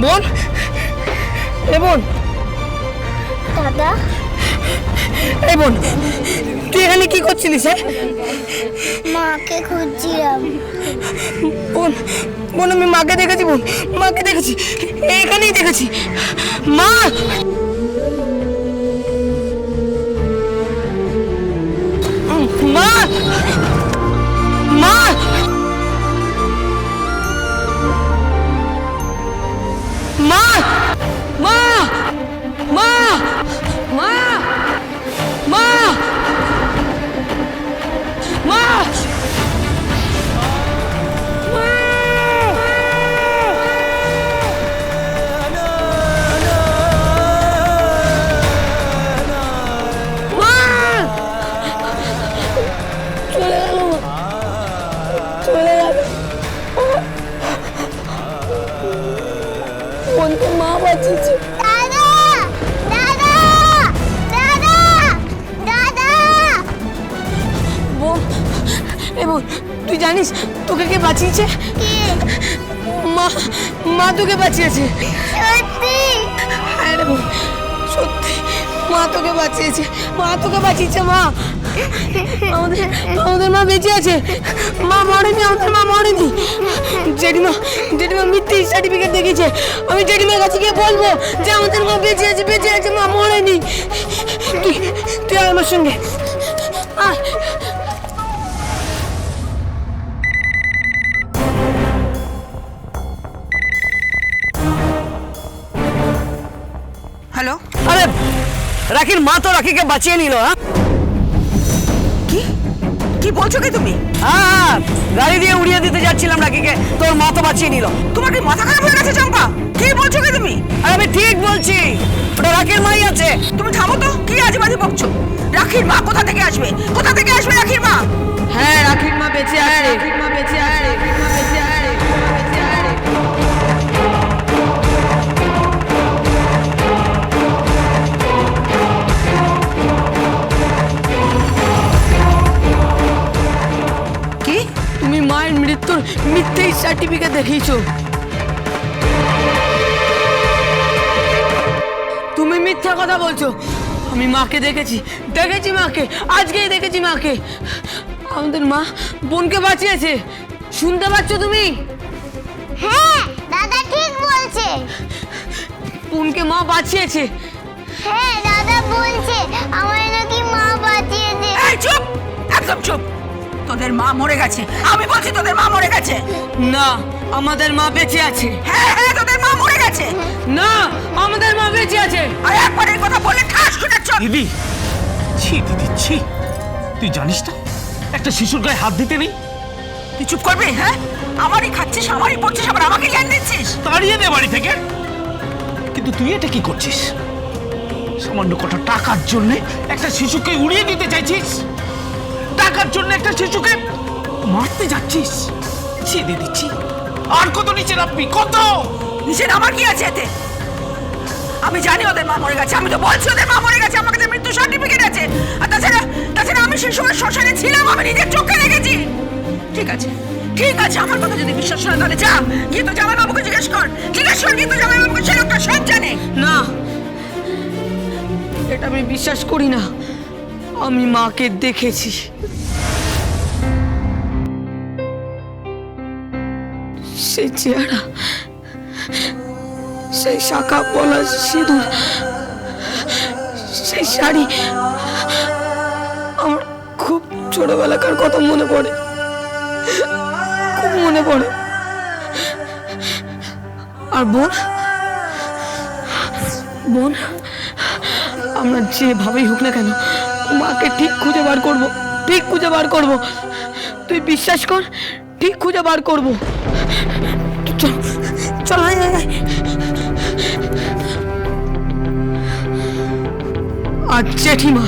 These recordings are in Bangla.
বোন, এ বোন, দাদা এই বোন, তুই এখানে কি করছিলিস? হ্যাঁ মাকে খুঁজছিলাম। বোন, বোন আমি মাকে দেখেছি, বোন মাকে দেখেছি, এখানেই দেখেছি। মা, মা, মা, মা, মা, মা, মা, মা, মা, বোনকে মা বাঁচিয়েছে। দাদা দাদা দাদা দাদা বোন, এ বোন, তুই জানিস তোকে কে বাঁচিয়েছে? কে? মা, মা তোকে বাঁচিয়েছে। সত্যি? হ্যাঁ রে বোন, সত্যি মা তোকে বাঁচিয়েছে, মা তোকে বাঁচিয়েছে। মা, আমাদের আমাদের মা বেঁচে আছে, মা মরেনি, আমাদের মা মরেনি। জেঠিমা, জেঠিমা মিথ্যে সার্টিফিকেট দেখেছে। আমি জেঠিমার কাছে গিয়ে বলবো যে আমাদের মা বেঁচে আছে, বেঁচে আছে, মা মরেনি। তুই তুই আয় আমার সঙ্গে, আয়। হ্যালো, আরে রাখির মা তো রাখিকে বাঁচিয়ে নিল। হ্যাঁ কি কি বলছো কি তুমি? হ্যাঁ, গাড়ি দিয়ে উড়িয়ে দিতে যাচ্ছিলাম রাখিকে, তোর মা তো বাঁচিয়ে নিল। তোমার কি মাথা খারাপ হয়ে গেছে চম্পা? কি বলছো কি তুমি? আরে আমি ঠিক বলছি, ওটা রাখির মাই আছে। তুমি থামো তো, কি আজেবাজে বকছো? রাখির মা কোথা থেকে আসবে? কোথা থেকে আসবে রাখির মা? হ্যাঁ রাখির মা বেঁচে আছে, রাখির মা বেঁচে আছে, রাখির মা বেঁচে আছে, রাখির মা বেঁচে আছে। কি? তুমি মায়ের মৃত্যুর মিথ্যে সার্টিফিকেট দেখিয়েছো। তুমি মিথ্যা কথা বলছো। আমি মাকে দেখেছি, দেখেছি মাকে, আজকেই দেখেছি মাকে। আমাদের মা বোনকে বাঁচিয়েছে, শুনতে পাচ্ছ তুমি? হ্যাঁ দাদা ঠিক বলছে। বোনকে মা বাঁচিয়েছে। হ্যাঁ দাদা বলছে আমার নাকি মা বাঁচিয়েছে। এই চুপ, একদম চুপ। তোদের মা মরে গেছে, আমি বলছি তোদের মা মরে গেছে। না, আমাদের মা বেঁচে আছে। হ্যাঁ হ্যাঁ, তোদের মা মরে গেছে। না, আমাদের মা বেঁচে আছে। আর একবার এই কথা বললে ঠাস করে চল। দিদি, ছি দিদি, ছি। তুই জানিস না একটা শিশুর গায়ে হাত দিতে নেই? তুই চুপ করবি? হ্যাঁ, আমারই খাচ্ছিস, আমারই পড়ছিস, আবার আমাকে জ্ঞান দিচ্ছিস। তাড়িয়ে দে বাড়ি থেকে। কিন্তু তুই এটা কি করছিস? সামান্য কটা টাকার জন্য একটা শিশুকে উড়িয়ে দিতে চাইছিস? টাকার জন্য একটা শিশুকে মারতে যাচ্ছিস? ছি দিদি, ছি। আর কত নিচে নামবি? কত? নিচে আমার কি আছে এতে? আমি জানি ওদের মা মরে গেছে, আমি তো বলছি ওদের মা মরে গেছে, আমার কাছে মৃত্যু সার্টিফিকেট আছে। আর তাছাড়া তাছাড়া আমি সেই সময় শ্মশানে ছিলাম, আমি নিজের চোখে দেখেছি। ঠিক আছে, ঠিক আছে, আমার কথা যদি বিশ্বাস হয় তাহলে যা, গিয়ে তো জামাইবাবুকে জিজ্ঞেস কর, গিয়ে তো জামাইবাবুকে, সে লোকটা সব জানে। না, এটা আমি বিশ্বাস করি না। আমি মাকে দেখেছি। সেই চেহারা, সেই শাখা পলা সিঁদুর, সেই শাড়ি, আমার খুব ছোটবেলাকার কথা মনে পড়ে, খুব মনে পড়ে। আর বোন, বোন, আমরা যেভাবেই হোক না কেন মাকে ঠিক খুঁজে বার করব, ঠিক খুঁজে বার করব। তুই বিশ্বাস কর, ঠিক খুঁজে বার করব। চল চল, আয় আয় আয়। আর জেঠিমা,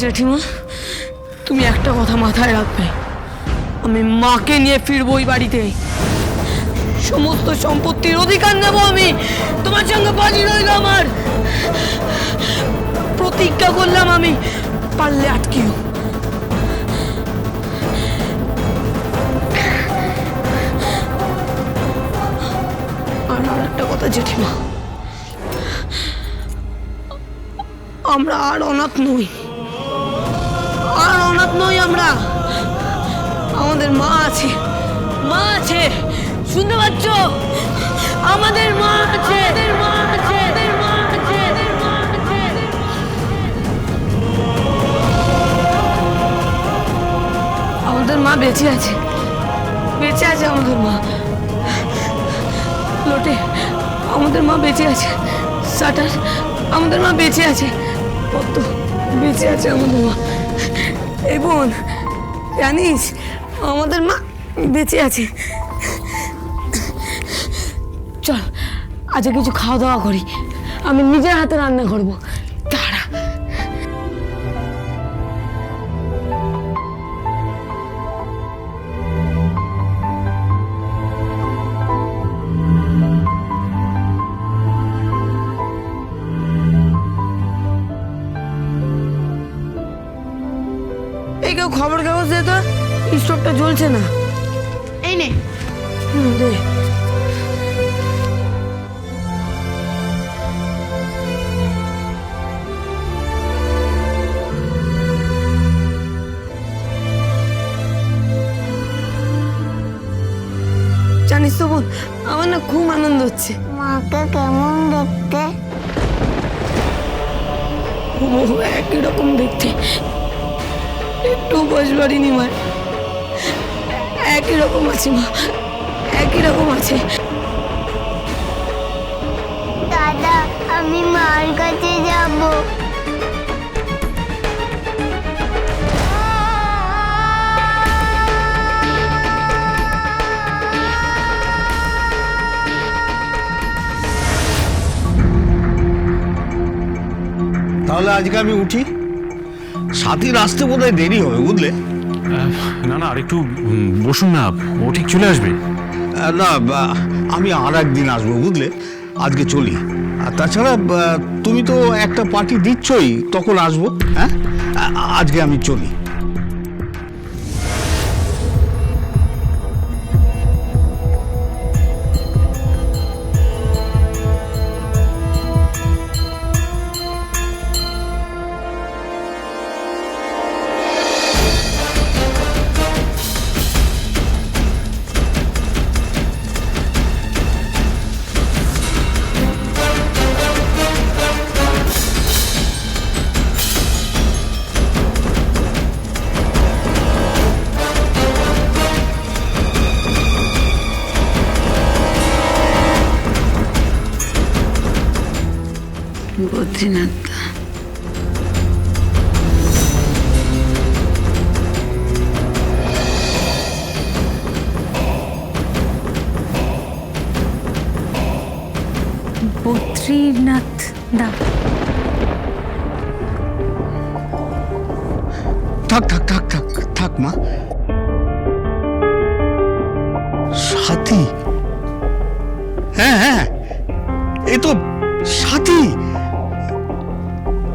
জেঠিমা, তুমি একটা কথা মাথায় রাখবে, আমি মাকে নিয়ে ফিরবো ওই বাড়িতে। সমস্ত সম্পত্তির অধিকার নেব আমি। তোমার সঙ্গে বাজি রইল আমার। প্রতিজ্ঞা করলাম আমি, পারলে আটকিও। জেঠিমা, আমরা আর অনাথ নই, আর অনাথ নই আমরা। আমাদের মা আছে, মা আছে, শুনতে পাচ্ছ? আমাদের মা আছে, আমাদের মা আছে, আমাদের মা আছে, আমাদের মা আছে। আমাদের মা বেঁচে আছে, বেঁচে আছে আমাদের মা। লোটে, আমাদের মা বেঁচে আছে। সাটার, আমাদের মা বেঁচে আছে। কত বেঁচে আছে আমাদের মা। এই বোন, জানিস আমাদের মা বেঁচে আছে। চল আজকে কিছু খাওয়া দাওয়া করি, আমি নিজের হাতে রান্না করবো। তারা এই কেউ খবর কাগজ দে তো, স্টোভটা জ্বলছে না। এই নে। দে। জানিস তো বোন, আমার না খুব আনন্দ হচ্ছে। মাকে কেমন দেখতে? হুবহু একই রকম দেখতে, একটু বয়স বাড়িনি মার। একই রকম আছে মা, একই রকম আছে। দাদা, আমি মার কাছে যাব। তাহলে আজকে আমি উঠি, সাথীর আসতে বোধহয় দেরি হবে, বুঝলে? না না, আর একটু বসুন না, ও ঠিক চলে আসবে। না, আমি আর একদিন আসবো, বুঝলে? আজকে চলি। আর তাছাড়া তুমি তো একটা পার্টি দিচ্ছই, তখন আসবো। হ্যাঁ, আজকে আমি চলি। বদ্রীনাথ, বদ্রীনাথ দা। থাক থাক থাক থাক থাক মা। সাথী? হ্যাঁ হ্যাঁ, এ তো সাথী।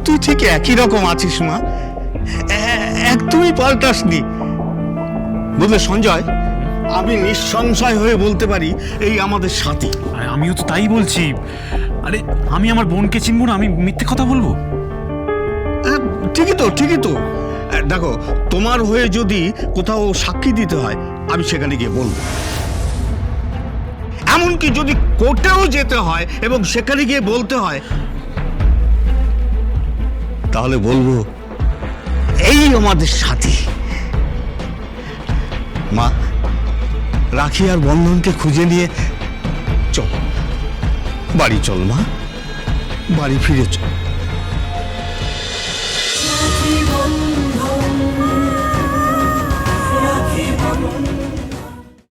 তুই ঠিক একই রকম আছিস মা, একদমই পাল্টাসনি। বুঝলে সঞ্জয়, আমি নিঃসংশয় হয়ে বলতে পারি এই আমাদের সাথী। আরে আমিও তো তাই বলছি। আরে আমি আমার বোনকে চিনবো না? আমি মিথ্যে কথা বলবো? ঠিকই তো, ঠিকই তো। দেখো, তোমার হয়ে যদি কোথাও সাক্ষী দিতে হয়, আমি সেখানে গিয়ে বলবো। এমনকি যদি কোর্টেও যেতে হয় এবং সেখানে গিয়ে বলতে হয়, তাহলে বলবো এই আমাদের সাথী। মা, রাখি আর বন্ধনকে খুঁজে নিয়ে চল, বাড়ি চল মা, বাড়ি ফিরে চল।